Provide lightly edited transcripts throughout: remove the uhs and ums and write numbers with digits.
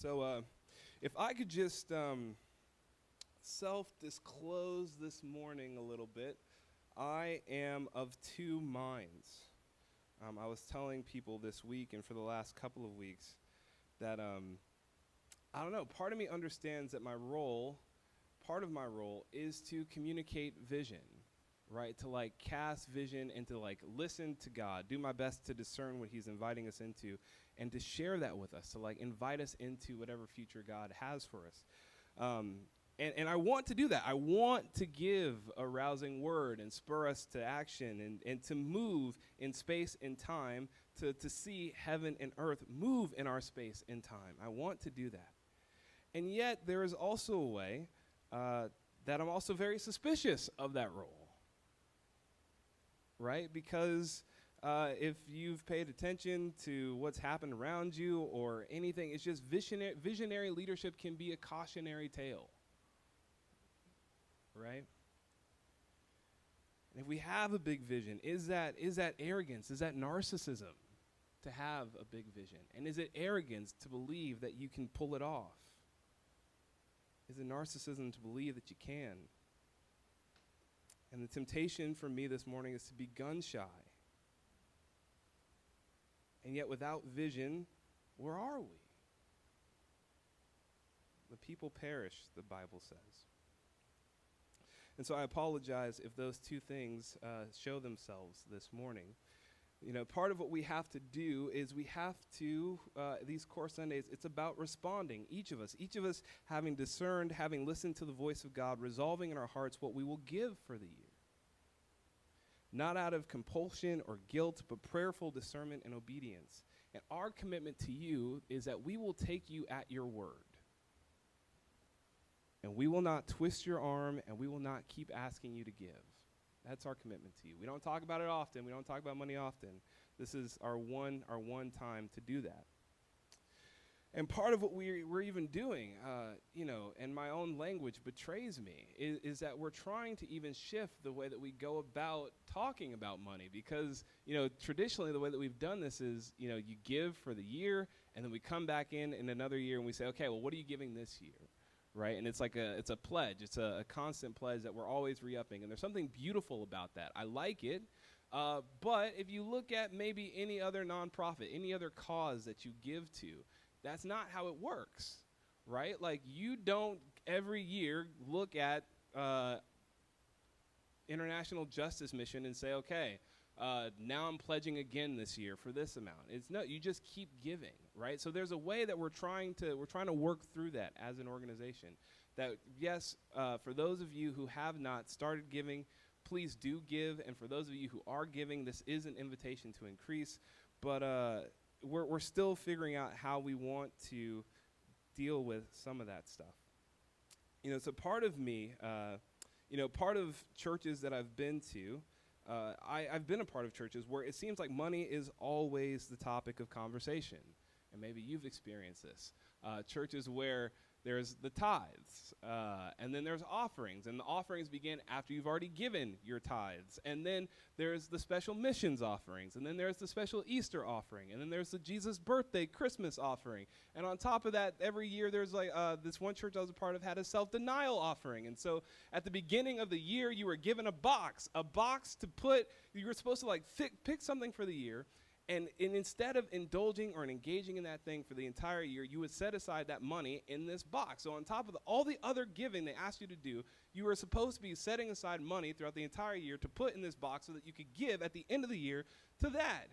So if I could just self-disclose this morning a little bit, I am of two minds. I was telling people this week and for the last couple of weeks that, I don't know, part of me understands that part of my role is to communicate vision, right? To like cast vision and to like listen to God, do my best to discern what he's inviting us into and to share that with us, to like invite us into whatever future God has for us. And I want to do that. I want to give a rousing word and spur us to action and to move in space and time, to see heaven and earth move in our space and time. I want to do that. And yet there is also a way that I'm also very suspicious of that role, right? Because if you've paid attention to what's happened around you or anything, it's just visionary leadership can be a cautionary tale. Right? And if we have a big vision, is that arrogance? Is that narcissism to have a big vision? And is it arrogance to believe that you can pull it off? Is it narcissism to believe that you can? And the temptation for me this morning is to be gun shy. And yet without vision, where are we? The people perish, the Bible says. And so I apologize if those two things show themselves this morning. You know, part of what we have to do is we have to, these core Sundays, it's about responding, each of us having discerned, having listened to the voice of God, resolving in our hearts what we will give for the year. Not out of compulsion or guilt, but prayerful discernment and obedience. And our commitment to you is that we will take you at your word. And we will not twist your arm, and we will not keep asking you to give. That's our commitment to you. We don't talk about it often. We don't talk about money often. This is our one time to do that. And part of what we're even doing, and my own language betrays me, is that we're trying to even shift the way that we go about talking about money. Because, traditionally the way that we've done this is, you give for the year, and then we come back in another year and we say, okay, well, what are you giving this year? Right, and it's a pledge. It's a constant pledge that we're always re-upping, and there's something beautiful about that. I like it, but if you look at maybe any other nonprofit, any other cause that you give to, that's not how it works, right? Like you don't every year look at International Justice Mission and say, okay, now I'm pledging again this year for this amount. You just keep giving, right? So there's a way that we're trying to work through that as an organization. That yes, for those of you who have not started giving, please do give. And for those of you who are giving, this is an invitation to increase. But we're still figuring out how we want to deal with some of that stuff. So part of me, part of churches that I've been to. I've been a part of churches where it seems like money is always the topic of conversation. And maybe you've experienced this. Churches where there's the tithes, and then there's offerings. And the offerings begin after you've already given your tithes. And then there's the special missions offerings. And then there's the special Easter offering. And then there's the Jesus birthday Christmas offering. And on top of that, every year there's like this one church I was a part of had a self-denial offering. And so at the beginning of the year, you were given a box to put, you were supposed to like pick something for the year. And instead of indulging or engaging in that thing for the entire year, you would set aside that money in this box. So on top of all the other giving they asked you to do, you were supposed to be setting aside money throughout the entire year to put in this box so that you could give at the end of the year to that.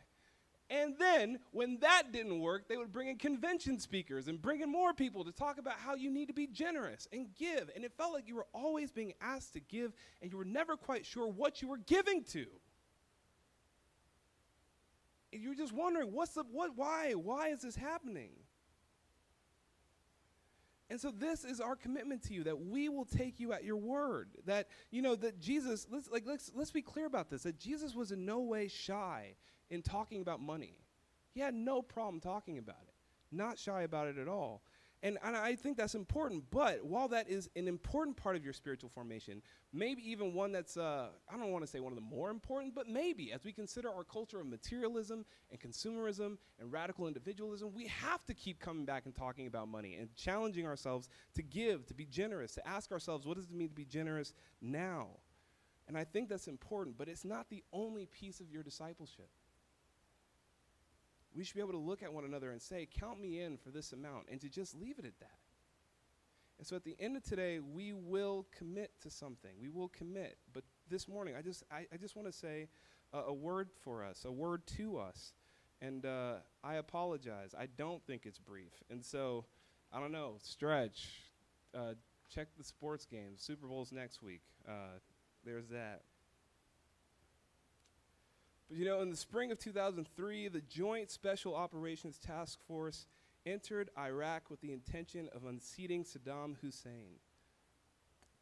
And then when that didn't work, they would bring in convention speakers and bring in more people to talk about how you need to be generous and give. And it felt like you were always being asked to give, and you were never quite sure what you were giving to. You're just wondering, why is this happening? And so this is our commitment to you, that we will take you at your word. That, that Jesus, let's be clear about this, that Jesus was in no way shy in talking about money. He had no problem talking about it, not shy about it at all. And I think that's important, but while that is an important part of your spiritual formation, maybe even one that's, I don't want to say one of the more important, but maybe as we consider our culture of materialism and consumerism and radical individualism, we have to keep coming back and talking about money and challenging ourselves to give, to be generous, to ask ourselves, what does it mean to be generous now? And I think that's important, but it's not the only piece of your discipleship. We should be able to look at one another and say, count me in for this amount, and to just leave it at that. And so at the end of today, we will commit to something. We will commit. But this morning, I just want to say a word for us, a word to us. And I apologize. I don't think it's brief. And so, I don't know, stretch, check the sports games. Super Bowl's next week. There's that. But you know, in the spring of 2003, the Joint Special Operations Task Force entered Iraq with the intention of unseating Saddam Hussein,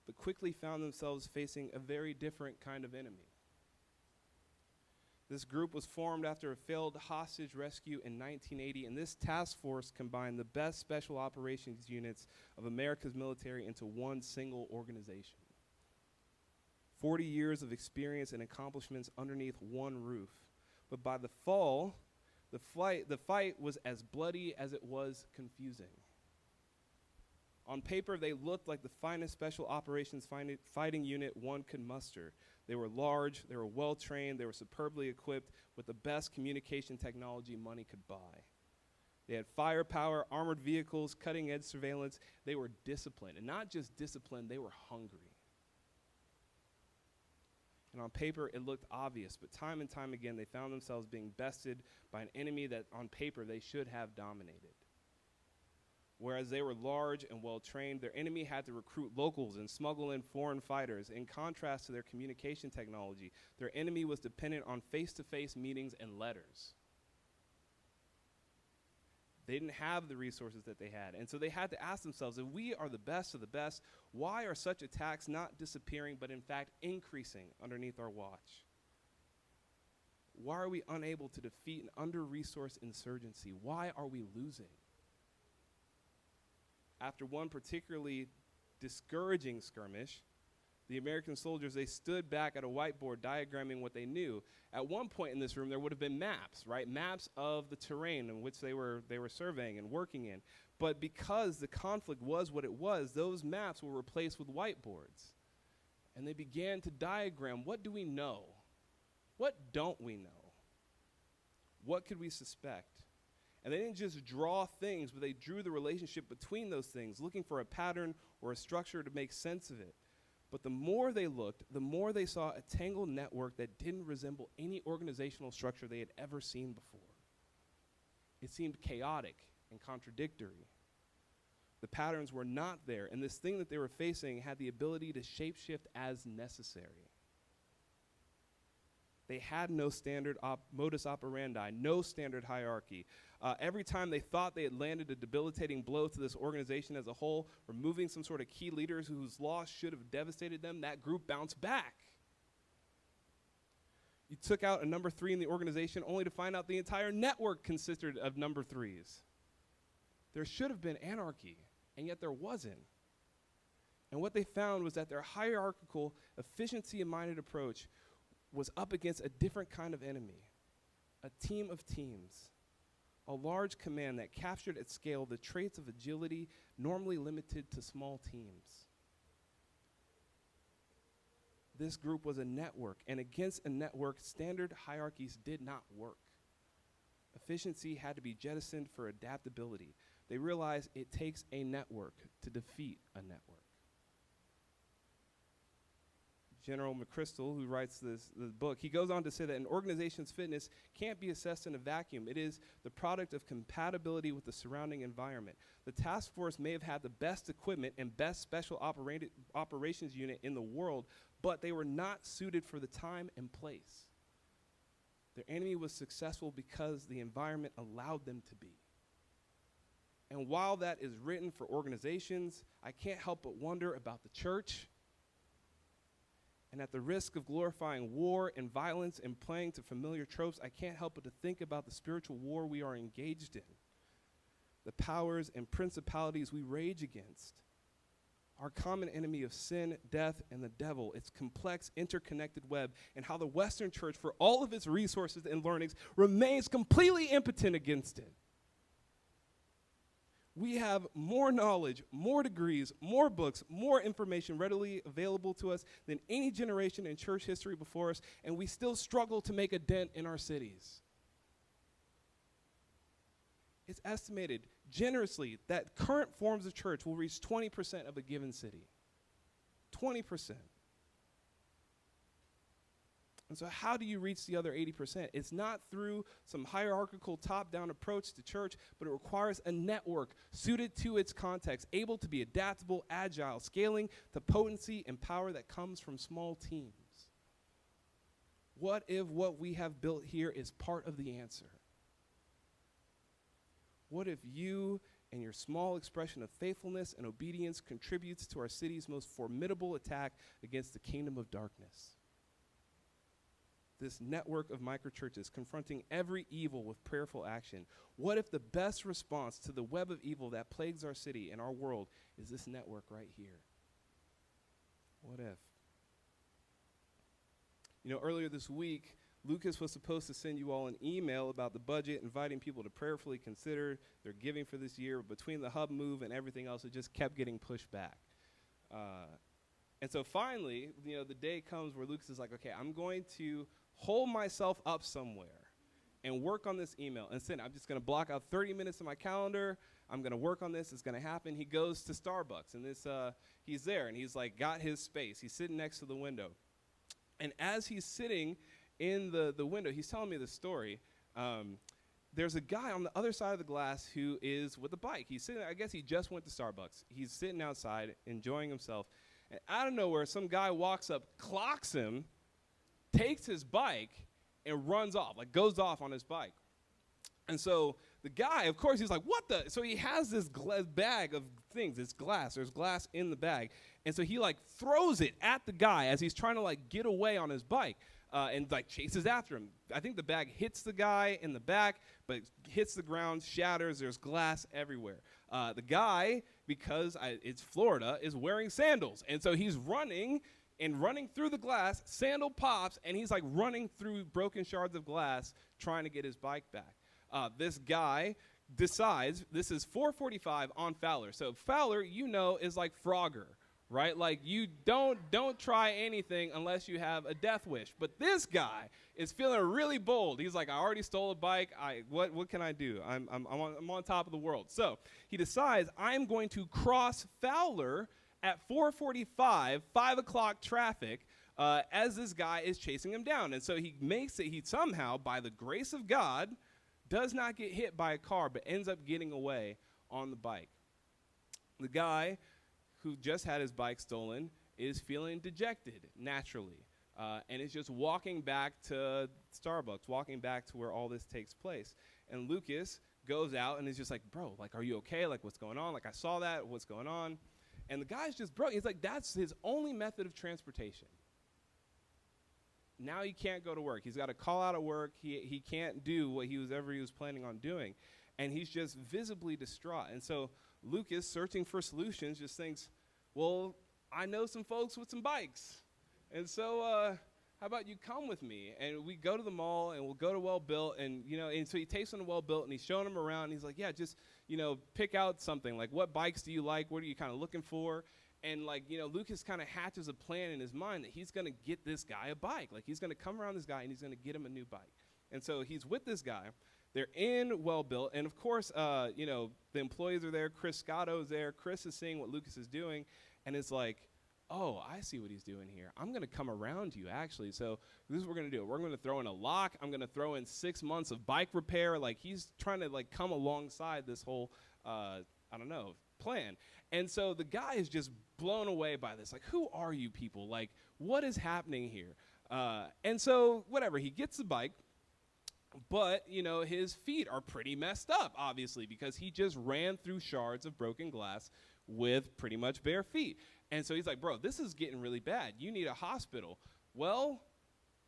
but quickly found themselves facing a very different kind of enemy. This group was formed after a failed hostage rescue in 1980, and this task force combined the best special operations units of America's military into one single organization. 40 years of experience and accomplishments underneath one roof. But by the fall, the fight was as bloody as it was confusing. On paper, they looked like the finest special operations fighting unit one could muster. They were large, they were well-trained, they were superbly equipped with the best communication technology money could buy. They had firepower, armored vehicles, cutting-edge surveillance. They were disciplined, and not just disciplined, they were hungry. And on paper, it looked obvious, but time and time again, they found themselves being bested by an enemy that on paper they should have dominated. Whereas they were large and well-trained, their enemy had to recruit locals and smuggle in foreign fighters. In contrast to their communication technology, their enemy was dependent on face-to-face meetings and letters. They didn't have the resources that they had. And so they had to ask themselves, if we are the best of the best, why are such attacks not disappearing, but in fact increasing underneath our watch? Why are we unable to defeat an under-resourced insurgency? Why are we losing? After one particularly discouraging skirmish, the American soldiers, they stood back at a whiteboard diagramming what they knew. At one point in this room, there would have been maps, right? Maps of the terrain in which they were surveying and working in. But because the conflict was what it was, those maps were replaced with whiteboards. And they began to diagram, what do we know? What don't we know? What could we suspect? And they didn't just draw things, but they drew the relationship between those things, looking for a pattern or a structure to make sense of it. But the more they looked, the more they saw a tangled network that didn't resemble any organizational structure they had ever seen before. It seemed chaotic and contradictory. The patterns were not there, and this thing that they were facing had the ability to shapeshift as necessary. They had no standard modus operandi, no standard hierarchy. Every time they thought they had landed a debilitating blow to this organization as a whole, removing some sort of key leaders whose loss should have devastated them, that group bounced back. You took out a number 3 in the organization only to find out the entire network consisted of number 3s. There should have been anarchy, and yet there wasn't. And what they found was that their hierarchical, efficiency-minded approach was up against a different kind of enemy, a team of teams, a large command that captured at scale the traits of agility normally limited to small teams. This group was a network, and against a network, standard hierarchies did not work. Efficiency had to be jettisoned for adaptability. They realized it takes a network to defeat a network. General McChrystal, who writes this book, he goes on to say that an organization's fitness can't be assessed in a vacuum. It is the product of compatibility with the surrounding environment. The task force may have had the best equipment and best special operations unit in the world, but they were not suited for the time and place. Their enemy was successful because the environment allowed them to be. And while that is written for organizations, I can't help but wonder about the church. And at the risk of glorifying war and violence and playing to familiar tropes, I can't help but to think about the spiritual war we are engaged in. the powers and principalities we rage against. Our common enemy of sin, death, and the devil, its complex, interconnected web, and how the Western church, for all of its resources and learnings, remains completely impotent against it. We have more knowledge, more degrees, more books, more information readily available to us than any generation in church history before us, and we still struggle to make a dent in our cities. It's estimated generously that current forms of church will reach 20% of a given city. 20%. And so how do you reach the other 80%? It's not through some hierarchical top-down approach to church, but it requires a network suited to its context, able to be adaptable, agile, scaling the potency and power that comes from small teams. What if what we have built here is part of the answer? What if you and your small expression of faithfulness and obedience contributes to our city's most formidable attack against the kingdom of darkness? This network of microchurches confronting every evil with prayerful action. What if the best response to the web of evil that plagues our city and our world is this network right here? What if? You know, earlier this week, Lucas was supposed to send you all an email about the budget, inviting people to prayerfully consider their giving for this year. Between the hub move and everything else, it just kept getting pushed back. And so finally, you know, the day comes where Lucas is like, okay, I'm going to hold myself up somewhere and work on this email and send it. I'm just going to block out 30 minutes of my calendar. I'm going to work on this. It's going to happen. He goes to Starbucks, and he's there, and he's like got his space. He's sitting next to the window. And as he's sitting in the window, he's telling me the story. There's a guy on the other side of the glass who is with a bike. He's sitting there. I guess he just went to Starbucks. He's sitting outside, enjoying himself. And out of nowhere, some guy walks up, clocks him, takes his bike, and runs off, like goes off on his bike. And so the guy, of course, he's like, what the? So he has this bag of things. It's glass. There's glass in the bag. And so he like throws it at the guy as he's trying to like get away on his bike. And like chases after him. I think the bag hits the guy in the back, but hits the ground, shatters. There's glass everywhere. The guy, because it's Florida, is wearing sandals. And so he's running through the glass, sandal pops, and he's like running through broken shards of glass trying to get his bike back. This guy decides, this is 4:45 on Fowler. So Fowler, you know, is like Frogger. Right? Like you don't try anything unless you have a death wish. But this guy is feeling really bold. He's like, I already stole a bike. What can I do? I'm on top of the world. So he decides, I'm going to cross Fowler at 4:45, 5 o'clock traffic, as this guy is chasing him down. And so he makes it, he somehow, by the grace of God, does not get hit by a car, but ends up getting away on the bike. The guy who just had his bike stolen is feeling dejected naturally, and is just walking back to Starbucks, walking back to where all this takes place. And Lucas goes out and is just like, bro, like, are you okay? Like, what's going on? Like, I saw that. What's going on? And the guy's just broke. He's like, that's his only method of transportation. Now he can't go to work. He's got to call out of work. He can't do what he was planning on doing. And he's just visibly distraught. And so Lucas, searching for solutions, just thinks, well, I know some folks with some bikes. And so how about you come with me? And we go to the mall, and we'll go to Well Built. And, you know, and so he takes him to Well Built, and he's showing him around. And he's like, yeah, just, you know, pick out something. Like, what bikes do you like? What are you kind of looking for? And, like, you know, Lucas kind of hatches a plan in his mind that he's going to get this guy a bike. Like, he's going to come around this guy, and he's going to get him a new bike. And so he's with this guy. They're in Well Built. And, of course, you know, the employees are there. Chris Scotto's there. Chris is seeing what Lucas is doing. And it's like, oh, I see what he's doing here. I'm going to come around you, actually. So this is what we're going to do. We're going to throw in a lock. I'm going to throw in 6 months of bike repair. Like, he's trying to, like, come alongside this whole, plan. And so the guy is just blown away by this. Like, who are you people? Like, what is happening here? And so, whatever, he gets the bike. But, you know, his feet are pretty messed up, obviously, because he just ran through shards of broken glass with pretty much bare feet. And so he's like, bro, this is getting really bad. You need a hospital. Well,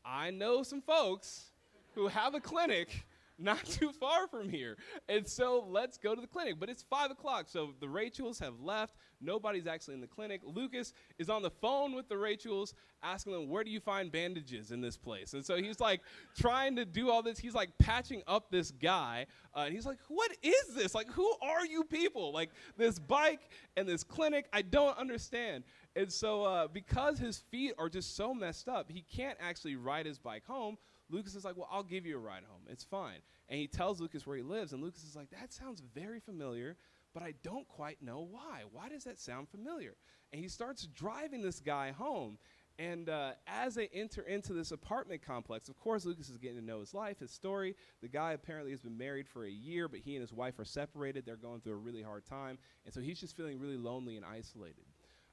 I know some folks who have a clinic not too far from here. And so let's go to the clinic. But it's 5 o'clock, so the Rachels have left. Nobody's actually in the clinic. Lucas is on the phone with the Rachels, asking them, where do you find bandages in this place? And so he's like trying to do all this. He's like patching up this guy. And he's like, what is this? Like, who are you people? Like, this bike and this clinic, I don't understand. And so because his feet are just so messed up, he can't actually ride his bike home. Lucas is like, well, I'll give you a ride home. It's fine. And he tells Lucas where he lives, and Lucas is like, that sounds very familiar, but I don't quite know why. Why does that sound familiar? And he starts driving this guy home. And as they enter into this apartment complex, of course, Lucas is getting to know his life, his story. The guy apparently has been married for a year, but he and his wife are separated. They're going through a really hard time. And so he's just feeling really lonely and isolated.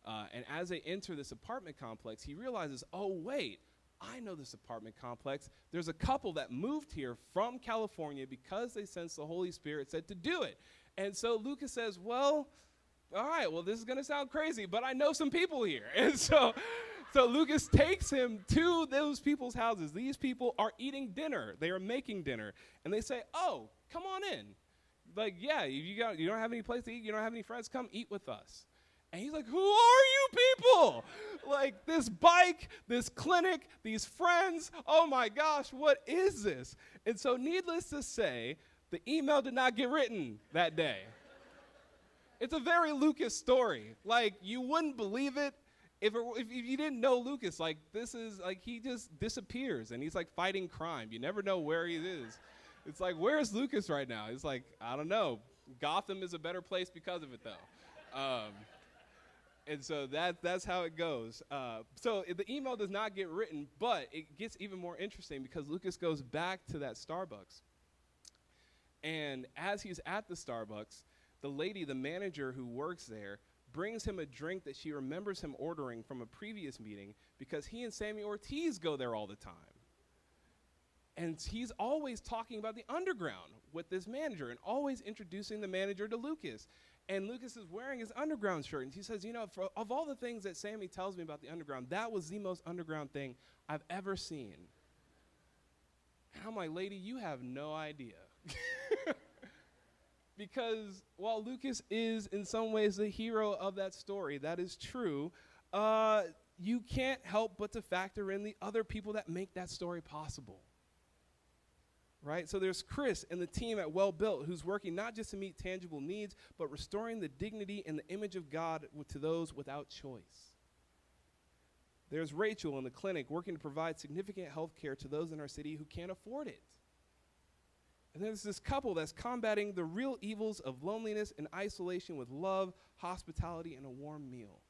And as they enter this apartment complex, he realizes, oh, wait, I know this apartment complex. There's a couple that moved here from California because they sensed the Holy Spirit said to do it. And so Lucas says, well, all right, well, this is going to sound crazy, but I know some people here. And so Lucas takes him to those people's houses. These people are eating dinner. They are making dinner. And they say, oh, come on in. Like, yeah, you don't have any place to eat, you don't have any friends, come eat with us. And he's like, who are you people? Like, this bike, this clinic, these friends, oh my gosh, what is this? And so needless to say, the email did not get written that day. It's a very Lucas story. Like, you wouldn't believe it if you didn't know Lucas. Like, this is, like, he just disappears, and he's, like, fighting crime. You never know where he is. It's like, where's Lucas right now? He's like, I don't know. Gotham is a better place because of it, though. And so that's how it goes. So the email does not get written, but it gets even more interesting because Lucas goes back to that Starbucks. And as he's at the Starbucks, the lady, the manager who works there, brings him a drink that she remembers him ordering from a previous meeting because he and Sammy Ortiz go there all the time. And he's always talking about the underground with this manager and always introducing the manager to Lucas. And Lucas is wearing his underground shirt. And he says, you know, of all the things that Sammy tells me about the underground, that was the most underground thing I've ever seen. And I'm like, lady, you have no idea. Because while Lucas is in some ways the hero of that story, that is true, you can't help but to factor in the other people that make that story possible. Right? So there's Chris and the team at Well Built who's working not just to meet tangible needs, but restoring the dignity and the image of God to those without choice. There's Rachel in the clinic working to provide significant health care to those in our city who can't afford it. And there's this couple that's combating the real evils of loneliness and isolation with love, hospitality, and a warm meal.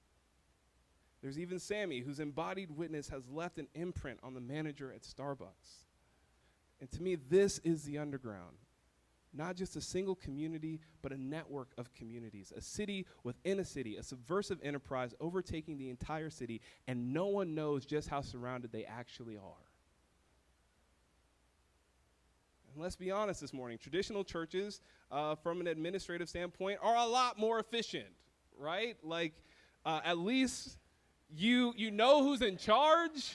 There's even Sammy, whose embodied witness has left an imprint on the manager at Starbucks. And to me, this is the underground. Not just a single community, but a network of communities. A city within a city, a subversive enterprise overtaking the entire city, and no one knows just how surrounded they actually are. And let's be honest this morning, traditional churches, from an administrative standpoint, are a lot more efficient, right? Like, at least you know who's in charge.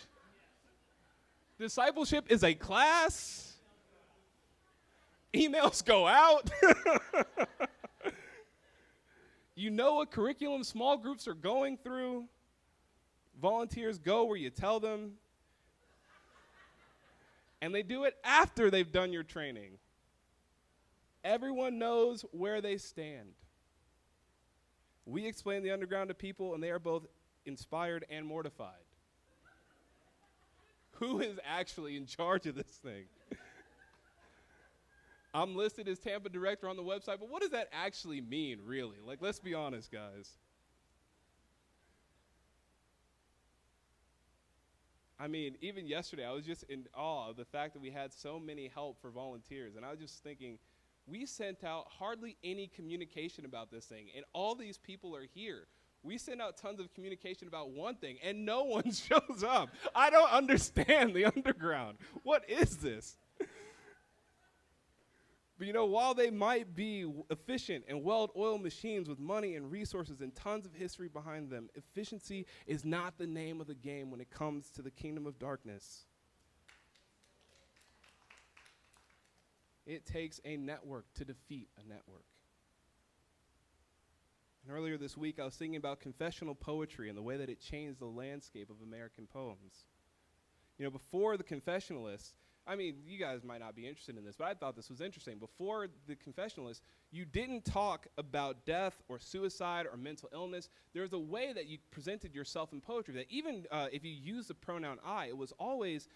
Discipleship is a class. Emails go out. You know what curriculum small groups are going through. Volunteers go where you tell them. And they do it after they've done your training. Everyone knows where they stand. We explain the underground to people, and they are both inspired and mortified. Who is actually in charge of this thing? I'm listed as Tampa director on the website, but what does that actually mean, really? Like, let's be honest, guys. I mean, even yesterday, I was just in awe of the fact that we had so many help for volunteers, and I was just thinking, we sent out hardly any communication about this thing, and all these people are here. We send out tons of communication about one thing, and no one shows up. I don't understand the underground. What is this? But you know, while they might be efficient and well-oiled machines with money and resources and tons of history behind them, efficiency is not the name of the game when it comes to the kingdom of darkness. It takes a network to defeat a network. And earlier this week, I was thinking about confessional poetry and the way that it changed the landscape of American poems. You know, before the Confessionalists, I mean, you guys might not be interested in this, but I thought this was interesting. Before the Confessionalists, you didn't talk about death or suicide or mental illness. There was a way that you presented yourself in poetry that even if you used the pronoun I, it was always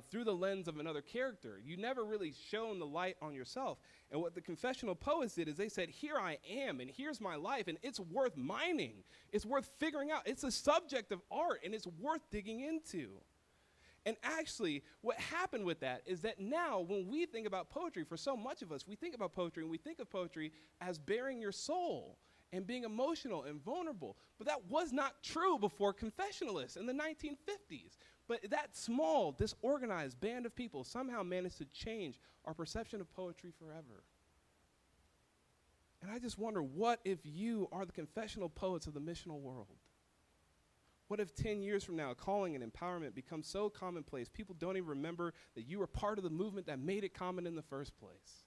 through the lens of another character. You never really shone the light on yourself. And what the confessional poets did is they said, here I am, and here's my life, and it's worth mining. It's worth figuring out. It's a subject of art, and it's worth digging into. And actually, what happened with that is that now when we think about poetry, for so much of us, we think about poetry and we think of poetry as bearing your soul and being emotional and vulnerable. But that was not true before confessionalists in the 1950s. But that small, disorganized band of people somehow managed to change our perception of poetry forever. And I just wonder, what if you are the confessional poets of the missional world? What if 10 years from now, calling and empowerment becomes so commonplace, people don't even remember that you were part of the movement that made it common in the first place?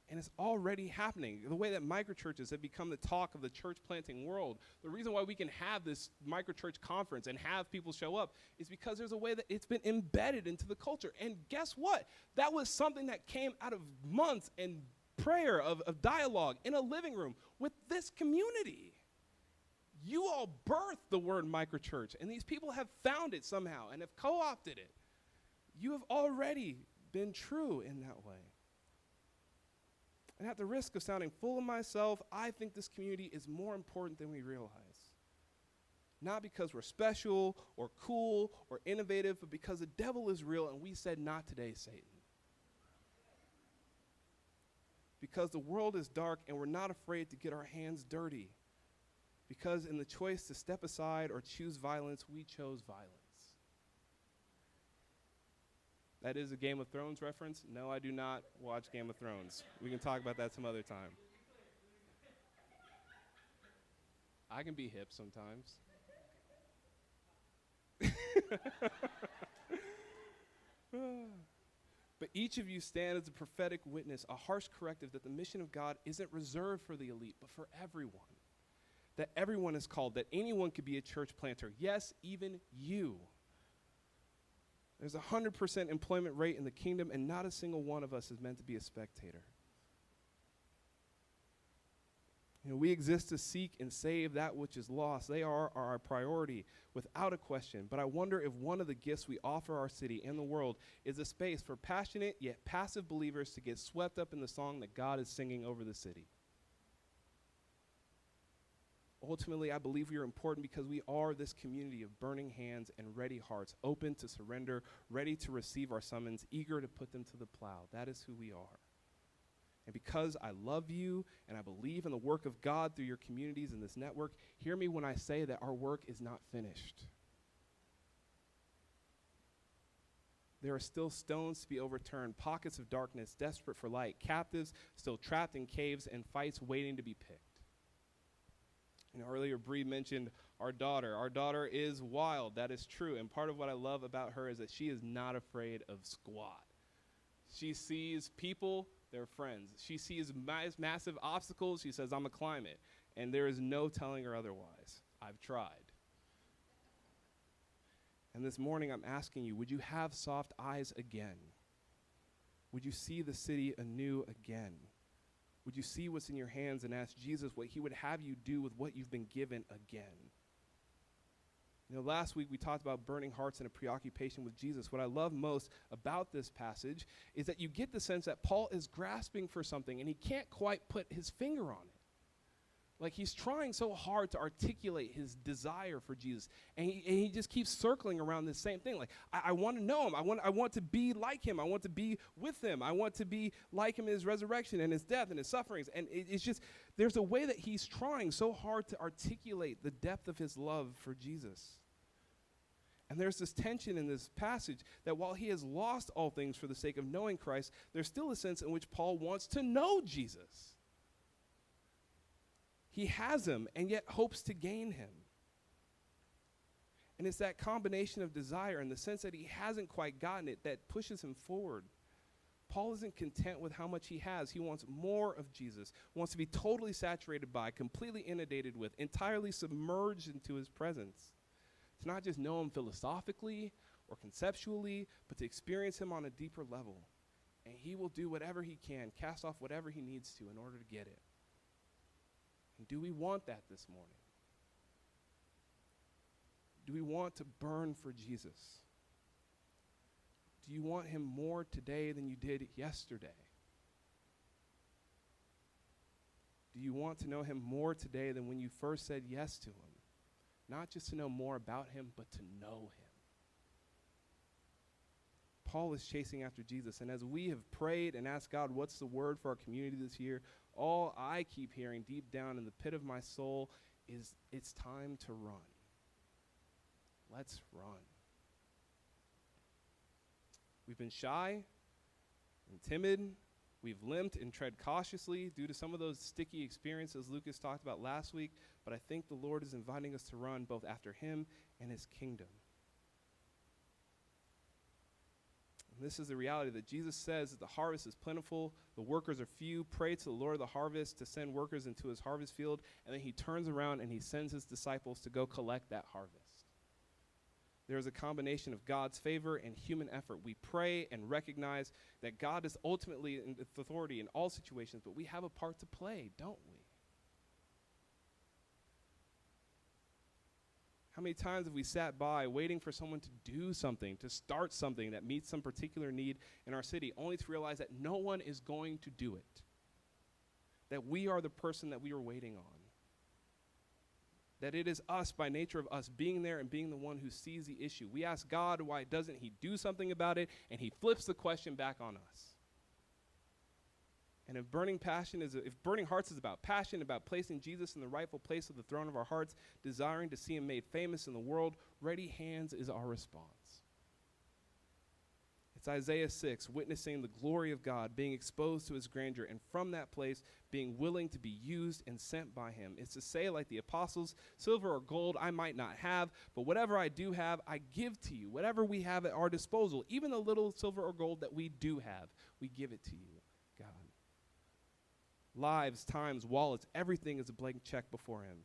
And it's already happening. The way that microchurches have become the talk of the church planting world, the reason why we can have this microchurch conference and have people show up is because there's a way that it's been embedded into the culture. And guess what? That was something that came out of months and prayer of dialogue in a living room with this community. You all birthed the word microchurch, and these people have found it somehow and have co-opted it. You have already been true in that way. And at the risk of sounding full of myself, I think this community is more important than we realize. Not because we're special or cool or innovative, but because the devil is real and we said, not today, Satan. Because the world is dark and we're not afraid to get our hands dirty. Because in the choice to step aside or choose violence, we chose violence. That is a Game of Thrones reference. No, I do not watch Game of Thrones. We can talk about that some other time. I can be hip sometimes. But each of you stand as a prophetic witness, a harsh corrective that the mission of God isn't reserved for the elite, but for everyone. That everyone is called, that anyone could be a church planter. Yes, even you. There's a 100% employment rate in the kingdom, and not a single one of us is meant to be a spectator. You know, we exist to seek and save that which is lost. They are our priority, without a question. But I wonder if one of the gifts we offer our city and the world is a space for passionate yet passive believers to get swept up in the song that God is singing over the city. Ultimately, I believe we are important because we are this community of burning hands and ready hearts, open to surrender, ready to receive our summons, eager to put them to the plow. That is who we are. And because I love you and I believe in the work of God through your communities and this network, hear me when I say that our work is not finished. There are still stones to be overturned, pockets of darkness desperate for light, captives still trapped in caves, and fights waiting to be picked. You know, earlier Bree mentioned our daughter. Our daughter is wild. That is true. And part of what I love about her is that she is not afraid of squat. She sees people, they're friends. She sees massive obstacles. She says, I'm going to climb it. And there is no telling her otherwise. I've tried. And this morning I'm asking you, would you have soft eyes again? Would you see the city anew again? Would you see what's in your hands and ask Jesus what he would have you do with what you've been given again? You know, last week we talked about burning hearts and a preoccupation with Jesus. What I love most about this passage is that you get the sense that Paul is grasping for something and he can't quite put his finger on it. Like he's trying so hard to articulate his desire for Jesus. And he just keeps circling around this same thing. Like, I want to know him. I want to be like him. I want to be with him. I want to be like him in his resurrection and his death and his sufferings. And it's just, there's a way that he's trying so hard to articulate the depth of his love for Jesus. And there's this tension in this passage that while he has lost all things for the sake of knowing Christ, there's still a sense in which Paul wants to know Jesus. He has him and yet hopes to gain him. And it's that combination of desire and the sense that he hasn't quite gotten it that pushes him forward. Paul isn't content with how much he has. He wants more of Jesus, wants to be totally saturated by, completely inundated with, entirely submerged into his presence. To not just know him philosophically or conceptually, but to experience him on a deeper level. And he will do whatever he can, cast off whatever he needs to in order to get it. And do we want that this morning? Do we want to burn for Jesus? Do you want him more today than you did yesterday? Do you want to know him more today than when you first said yes to him? Not just to know more about him, but to know him. Paul is chasing after Jesus, and as we have prayed and asked God, what's the word for our community this year, all I keep hearing deep down in the pit of my soul is, it's time to run. Let's run. We've been shy and timid. We've limped and tread cautiously due to some of those sticky experiences Lucas talked about last week, but I think the Lord is inviting us to run both after him and his kingdom. And this is the reality that Jesus says that the harvest is plentiful, the workers are few. Pray to the Lord of the harvest to send workers into his harvest field, and then he turns around and he sends his disciples to go collect that harvest. There is a combination of God's favor and human effort. We pray and recognize that God is ultimately in authority in all situations, but we have a part to play, don't we? How many times have we sat by waiting for someone to do something, to start something that meets some particular need in our city, only to realize that no one is going to do it, that we are the person that we are waiting on? That it is us, by nature of us, being there and being the one who sees the issue. We ask God, why doesn't he do something about it? And he flips the question back on us. And if burning hearts is about passion, about placing Jesus in the rightful place of the throne of our hearts, desiring to see him made famous in the world, ready hands is our response. It's Isaiah 6, witnessing the glory of God, being exposed to his grandeur, and from that place, being willing to be used and sent by him. It's to say, like the apostles, silver or gold I might not have, but whatever I do have, I give to you. Whatever we have at our disposal, even the little silver or gold that we do have, we give it to you, God. Lives, times, wallets, everything is a blank check before him,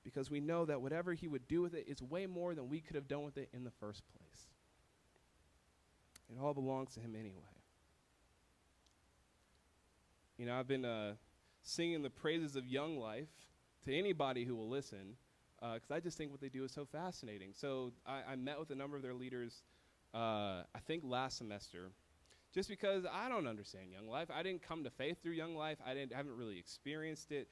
because we know that whatever he would do with it is way more than we could have done with it in the first place. It all belongs to him anyway. You know, I've been singing the praises of Young Life to anybody who will listen, because I just think what they do is so fascinating. So I met with a number of their leaders, I think last semester, just because I don't understand Young Life. I didn't come to faith through Young Life. I haven't really experienced it.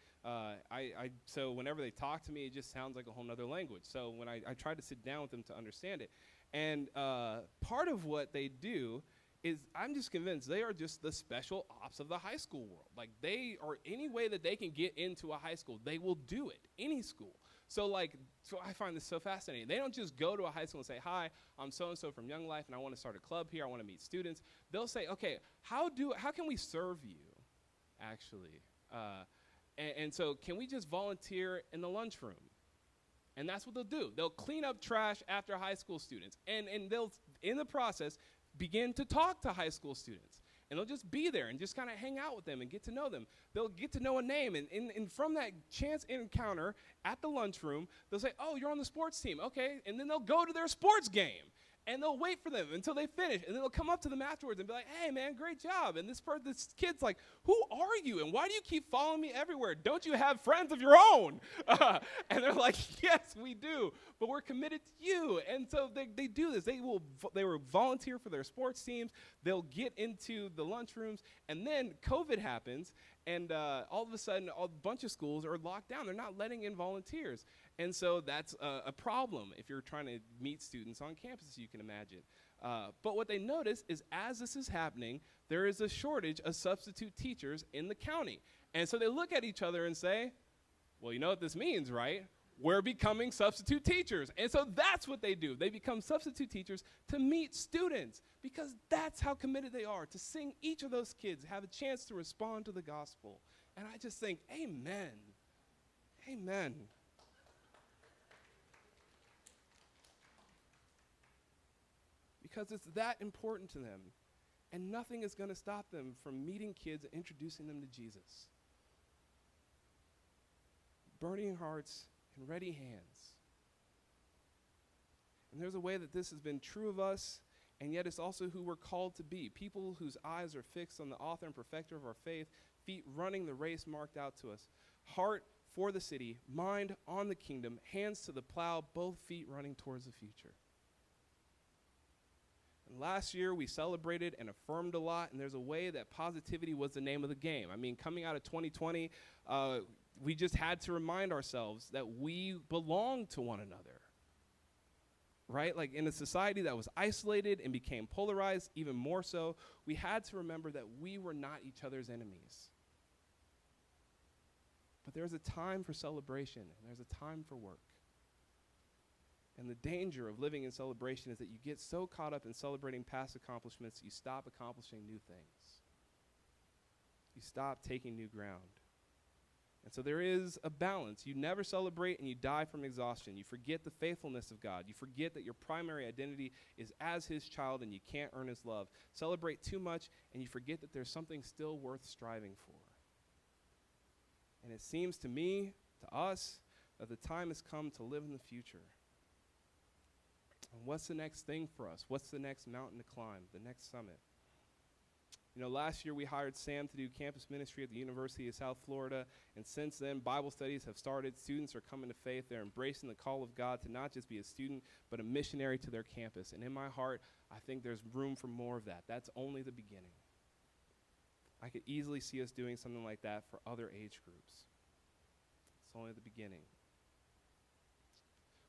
So whenever they talk to me, it just sounds like a whole nother language. So when I tried to sit down with them to understand it, and part of what they do is, I'm just convinced they are just the special ops of the high school world. Like, they are, any way that they can get into a high school, they will do it, any school. So I find this so fascinating. They don't just go to a high school and say, hi, I'm so-and-so from Young Life, and I want to start a club here, I want to meet students. They'll say, okay, how can we serve you, actually? And so can we just volunteer in the lunchroom? And that's what they'll do. They'll clean up trash after high school students. And they'll, in the process, begin to talk to high school students. And they'll just be there and just kind of hang out with them and get to know them. They'll get to know a name. And from that chance encounter at the lunchroom, they'll say, oh, you're on the sports team. Okay. And then they'll go to their sports game. And they'll wait for them until they finish. And then they'll come up to them afterwards and be like, hey, man, great job. And this kid's like, who are you? And why do you keep following me everywhere? Don't you have friends of your own? And they're like, yes, we do. But we're committed to you. And so they do this. They will volunteer for their sports teams. They'll get into the lunchrooms. And then COVID happens. And all of a sudden, a bunch of schools are locked down. They're not letting in volunteers. And so that's a problem if you're trying to meet students on campus, you can imagine. But what they notice is, as this is happening, there is a shortage of substitute teachers in the county. And so they look at each other and say, well, you know what this means, right? We're becoming substitute teachers. And so that's what they do. They become substitute teachers to meet students, because that's how committed they are to seeing each of those kids have a chance to respond to the gospel. And I just think, amen. Amen. Because it's that important to them. And nothing is going to stop them from meeting kids and introducing them to Jesus. Burning hearts and ready hands. And there's a way that this has been true of us, and yet it's also who we're called to be. People whose eyes are fixed on the author and perfecter of our faith, feet running the race marked out to us. Heart for the city, mind on the kingdom, hands to the plow, both feet running towards the future. And last year, we celebrated and affirmed a lot, and there's a way that positivity was the name of the game. I mean, coming out of 2020, we just had to remind ourselves that we belong to one another, right? Like in a society that was isolated and became polarized even more so, we had to remember that we were not each other's enemies. But there's a time for celebration, and there's a time for work. And the danger of living in celebration is that you get so caught up in celebrating past accomplishments, you stop accomplishing new things. You stop taking new ground. And so there is a balance. You never celebrate and you die from exhaustion. You forget the faithfulness of God. You forget that your primary identity is as his child and you can't earn his love. Celebrate too much and you forget that there's something still worth striving for. And it seems to me, to us, that the time has come to live in the future. And what's the next thing for us? What's the next mountain to climb, the next summit? You know, last year we hired Sam to do campus ministry at the University of South Florida, and since then Bible studies have started. Students are coming to faith. They're embracing the call of God to not just be a student, but a missionary to their campus. And in my heart, I think there's room for more of that. That's only the beginning. I could easily see us doing something like that for other age groups. It's only the beginning.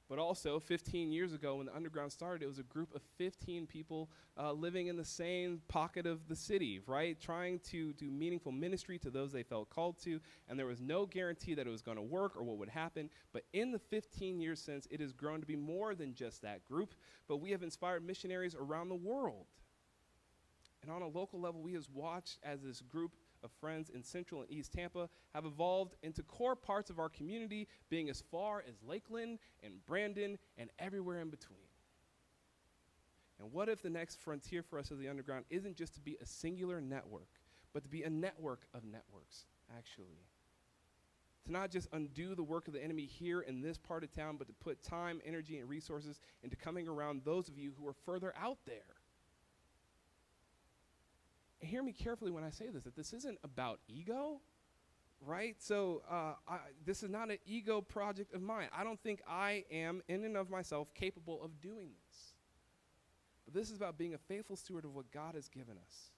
But also, 15 years ago when the Underground started, it was a group of 15 people living in the same pocket of the city, right? Trying to do meaningful ministry to those they felt called to, and there was no guarantee that it was going to work or what would happen. But in the 15 years since, it has grown to be more than just that group, but we have inspired missionaries around the world. And on a local level, we have watched as this group of friends in Central and East Tampa have evolved into core parts of our community, being as far as Lakeland and Brandon and everywhere in between. And what if the next frontier for us as the Underground isn't just to be a singular network, but to be a network of networks, actually? To not just undo the work of the enemy here in this part of town, but to put time, energy, and resources into coming around those of you who are further out there. Hear me carefully when I say this, that this isn't about ego, right? So this is not an ego project of mine. I don't think I am, in and of myself, capable of doing this. But this is about being a faithful steward of what God has given us.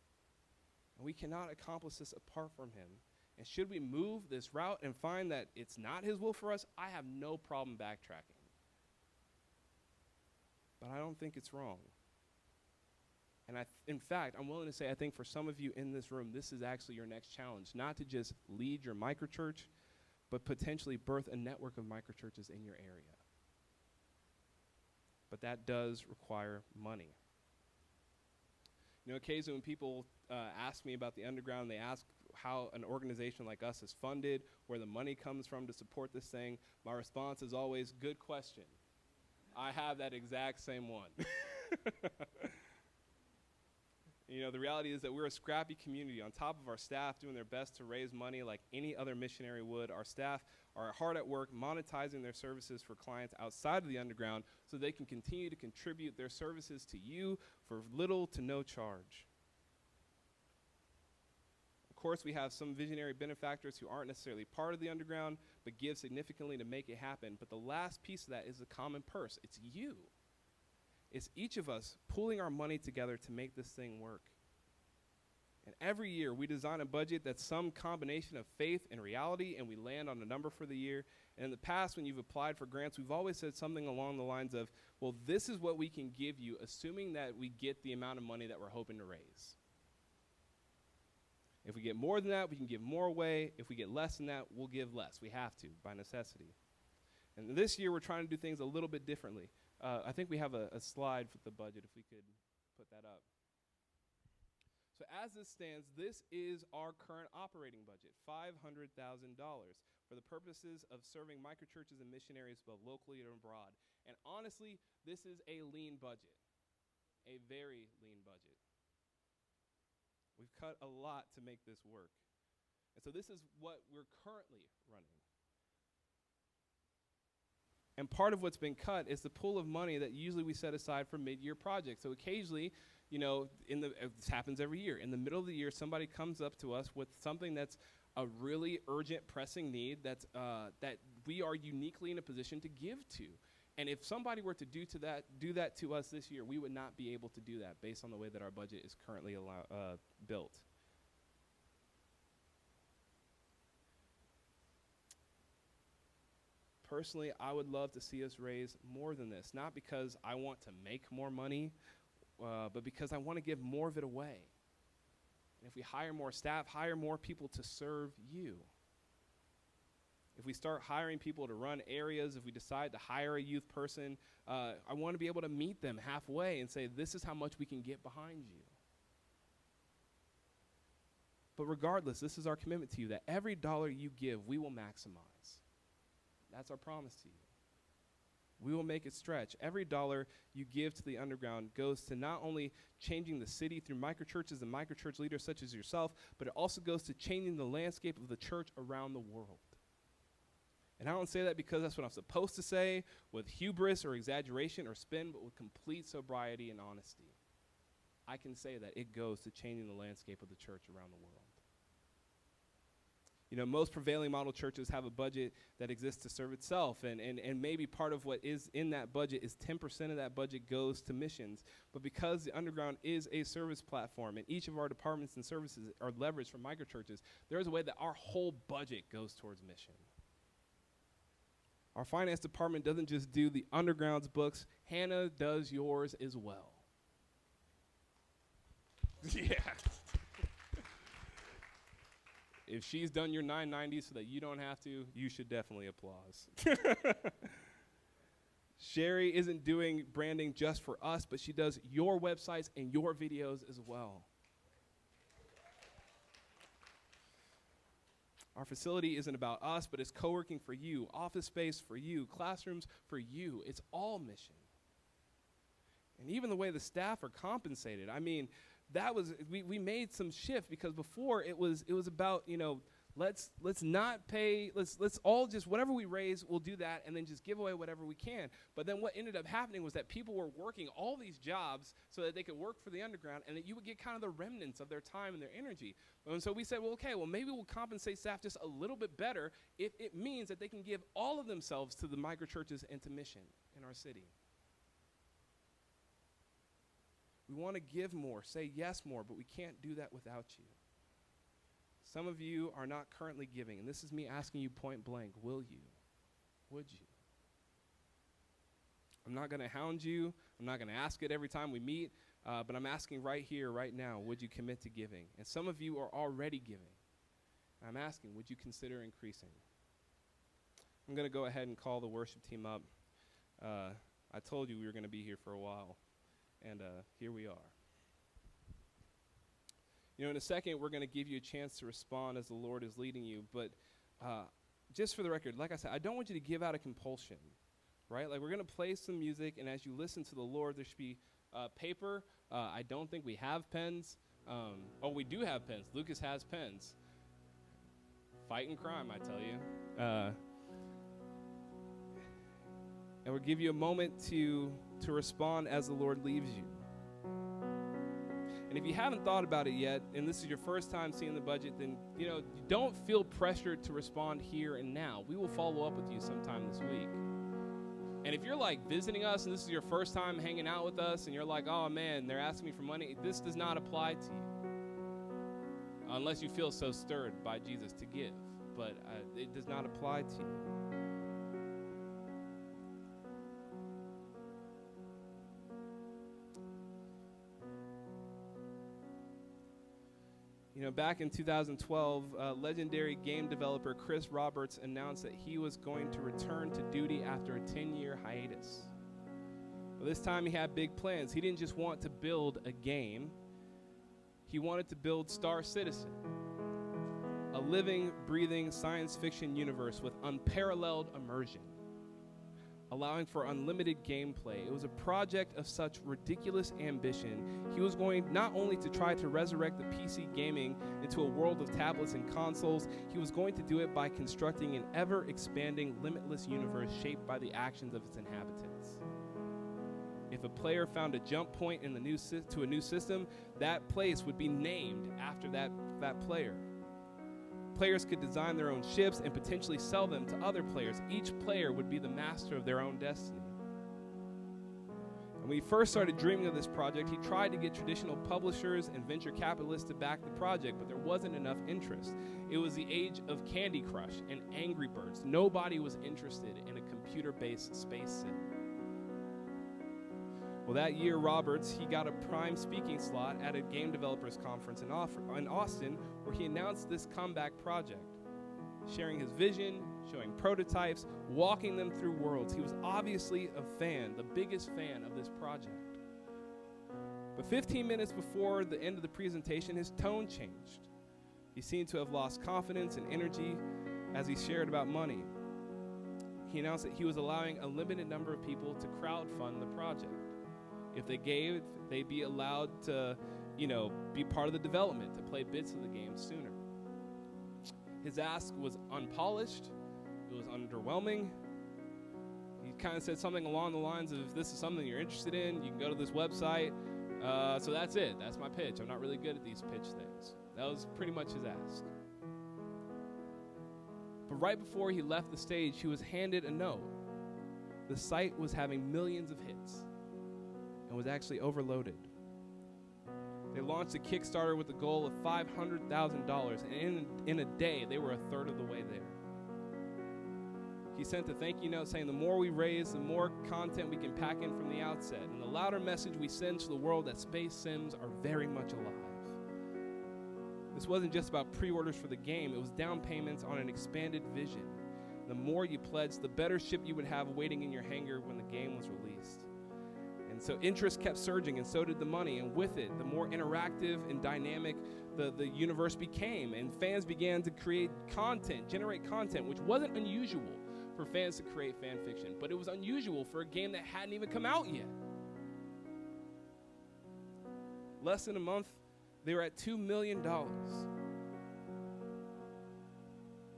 And we cannot accomplish this apart from him. And should we move this route and find that it's not his will for us, I have no problem backtracking. But I don't think it's wrong. And in fact, I'm willing to say, I think for some of you in this room, this is actually your next challenge, not to just lead your microchurch, but potentially birth a network of microchurches in your area. But that does require money. You know, occasionally when people ask me about the Underground, they ask how an organization like us is funded, where the money comes from to support this thing. My response is always, good question. I have that exact same one. You know, the reality is that we're a scrappy community. On top of our staff doing their best to raise money like any other missionary would, our staff are hard at work monetizing their services for clients outside of the Underground so they can continue to contribute their services to you for little to no charge. Of course, we have some visionary benefactors who aren't necessarily part of the Underground, but give significantly to make it happen. But the last piece of that is the common purse. It's you. It's each of us pooling our money together to make this thing work. And every year we design a budget that's some combination of faith and reality, and we land on a number for the year. And in the past, when you've applied for grants, we've always said something along the lines of, well, this is what we can give you, assuming that we get the amount of money that we're hoping to raise. If we get more than that, we can give more away. If we get less than that, we'll give less. We have to, by necessity. And this year, we're trying to do things a little bit differently. I think we have a slide for the budget, if we could put that up. So as this stands, this is our current operating budget, $500,000, for the purposes of serving microchurches and missionaries both locally and abroad. And honestly, this is a lean budget, a very lean budget. We've cut a lot to make this work. And so this is what we're currently running. And part of what's been cut is the pool of money that usually we set aside for mid-year projects. So occasionally, this happens every year. In the middle of the year, somebody comes up to us with something that's a really urgent, pressing need that we are uniquely in a position to give to. And if somebody were to do that to us this year, we would not be able to do that based on the way that our budget is currently built. Personally, I would love to see us raise more than this, not because I want to make more money, but because I want to give more of it away. And if we hire more staff, hire more people to serve you. If we start hiring people to run areas, if we decide to hire a youth person, I want to be able to meet them halfway and say, this is how much we can get behind you. But regardless, this is our commitment to you, that every dollar you give, we will maximize. That's our promise to you. We will make it stretch. Every dollar you give to the underground goes to not only changing the city through microchurches and microchurch leaders such as yourself, but it also goes to changing the landscape of the church around the world. And I don't say that because that's what I'm supposed to say with hubris or exaggeration or spin, but with complete sobriety and honesty. I can say that it goes to changing the landscape of the church around the world. Most prevailing model churches have a budget that exists to serve itself, and maybe part of what is in that budget is 10% of that budget goes to missions. But because the underground is a service platform, and each of our departments and services are leveraged from microchurches, there is a way that our whole budget goes towards mission. Our finance department doesn't just do the underground's books. Hannah does yours as well. Yeah. If she's done your 990 so that you don't have to, you should definitely applause. Sherry isn't doing branding just for us, but she does your websites and your videos as well. Our facility isn't about us, but it's co-working for you, office space for you, classrooms for you. It's all mission. And even the way the staff are compensated, we made some shift because before it was about, let's not pay, let's all just, whatever we raise, we'll do that and then just give away whatever we can. But then what ended up happening was that people were working all these jobs so that they could work for the underground and that you would get kind of the remnants of their time and their energy. And so we said, maybe we'll compensate staff just a little bit better if it means that they can give all of themselves to the microchurches and to mission in our city. We want to give more, say yes more, but we can't do that without you. Some of you are not currently giving, and this is me asking you point blank, will you? Would you? I'm not going to hound you. I'm not going to ask it every time we meet, but I'm asking right here, right now, would you commit to giving? And some of you are already giving. I'm asking, would you consider increasing? I'm going to go ahead and call the worship team up. I told you we were going to be here for a while. And here we are. In a second, we're going to give you a chance to respond as the Lord is leading you. But just for the record, like I said, I don't want you to give out a compulsion, right? Like, we're going to play some music, and as you listen to the Lord, there should be paper. I don't think we have pens. We do have pens. Lucas has pens. Fighting crime, I tell you. And we'll give you a moment to respond as the Lord leads you. And if you haven't thought about it yet, and this is your first time seeing the budget, then you don't feel pressured to respond here and now. We will follow up with you sometime this week. And if you're like visiting us and this is your first time hanging out with us and you're like, oh man, they're asking me for money, this does not apply to you. Unless you feel so stirred by Jesus to give. But it does not apply to you. Back in 2012, legendary game developer Chris Roberts announced that he was going to return to duty after a 10-year hiatus. Well, this time he had big plans. He didn't just want to build a game. He wanted to build Star Citizen, a living, breathing science fiction universe with unparalleled immersion. allowing for unlimited gameplay. It was a project of such ridiculous ambition. He was going not only to try to resurrect the PC gaming into a world of tablets and consoles, he was going to do it by constructing an ever-expanding, limitless universe shaped by the actions of its inhabitants. If a player found a jump point in to a new system, that place would be named after that player. Players could design their own ships and potentially sell them to other players. Each player would be the master of their own destiny. And when he first started dreaming of this project, he tried to get traditional publishers and venture capitalists to back the project, but there wasn't enough interest. It was the age of Candy Crush and Angry Birds. Nobody was interested in a computer-based space sim. Well, that year, Roberts, he got a prime speaking slot at a game developers conference in Austin, where he announced this comeback project, sharing his vision, showing prototypes, walking them through worlds. He was obviously a fan, the biggest fan of this project. But 15 minutes before the end of the presentation, his tone changed. He seemed to have lost confidence and energy as he shared about money. He announced that he was allowing a limited number of people to crowdfund the project. If they gave, they'd be allowed to, be part of the development, to play bits of the game sooner. His ask was unpolished. It was underwhelming. He kind of said something along the lines of, if this is something you're interested in, you can go to this website. So that's it. That's my pitch. I'm not really good at these pitch things. That was pretty much his ask. But right before he left the stage, he was handed a note. The site was having millions of hits and was actually overloaded. They launched a Kickstarter with a goal of $500,000, and in a day, they were a third of the way there. He sent a thank you note saying, the more we raise, the more content we can pack in from the outset, and the louder message we send to the world that space sims are very much alive. This wasn't just about pre-orders for the game, it was down payments on an expanded vision. The more you pledged, the better ship you would have waiting in your hangar when the game was released. And so interest kept surging, and so did the money. And with it, the more interactive and dynamic the universe became. And fans began to generate content, which wasn't unusual for fans to create fan fiction. But it was unusual for a game that hadn't even come out yet. Less than a month, they were at $2 million.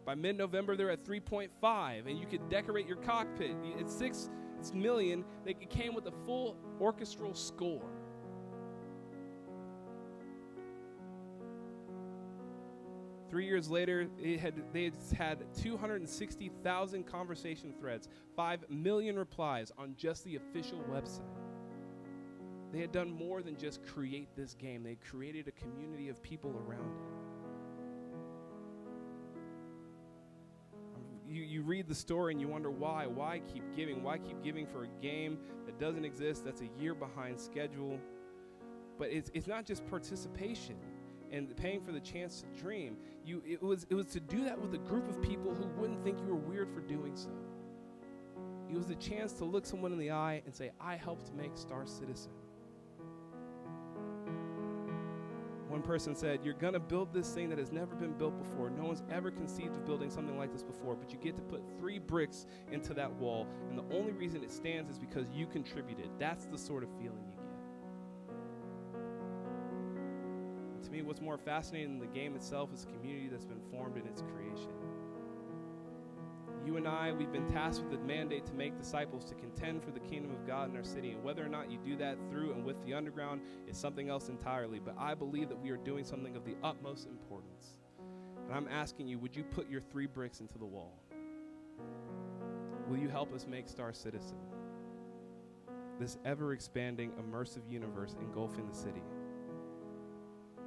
By mid-November, they're at 3.5, and you could decorate your cockpit. It's $6 million. It came with a full orchestral score. Three years later, they had 260,000 conversation threads, 5 million replies on just the official website. They had done more than just create this game. They created a community of people around it. You read the story and you wonder why. Why keep giving? Why keep giving for a game that doesn't exist, that's a year behind schedule? But it's not just participation and paying for the chance to dream. It was to do that with a group of people who wouldn't think you were weird for doing so. It was the chance to look someone in the eye and say, I helped make Star Citizen. One person said, you're going to build this thing that has never been built before. No one's ever conceived of building something like this before, but you get to put 3 bricks into that wall, and the only reason it stands is because you contributed. That's the sort of feeling you get. And to me, what's more fascinating than the game itself is the community that's been formed in its creation. You and I, we've been tasked with the mandate to make disciples, to contend for the kingdom of God in our city. And whether or not you do that through and with the underground is something else entirely. But I believe that we are doing something of the utmost importance. And I'm asking you, would you put your 3 bricks into the wall? Will you help us make Star Citizen? This ever-expanding, immersive universe engulfing the city.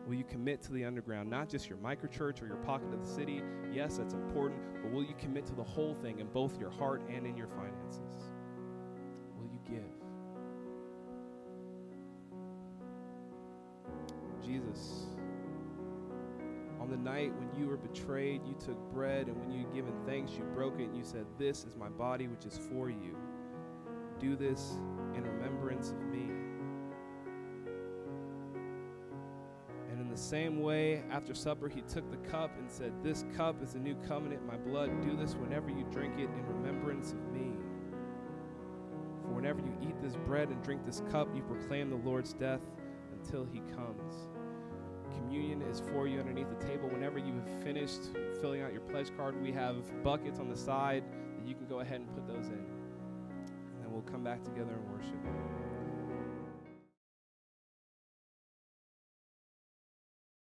Will you commit to the underground, not just your microchurch or your pocket of the city? Yes, that's important, but will you commit to the whole thing in both your heart and in your finances? Will you give? Jesus, on the night when you were betrayed, you took bread, and when you had given thanks, you broke it, and you said, this is my body, which is for you. Do this in remembrance of me. The same way, after supper, he took the cup and said, this cup is the new covenant in my blood. Do this whenever you drink it in remembrance of me. whenever you eat this bread and drink this cup, you proclaim the Lord's death until he comes. Communion is for you underneath the table. Whenever you have finished filling out your pledge card, we have buckets on the side that you can go ahead and put those in. And then we'll come back together and worship.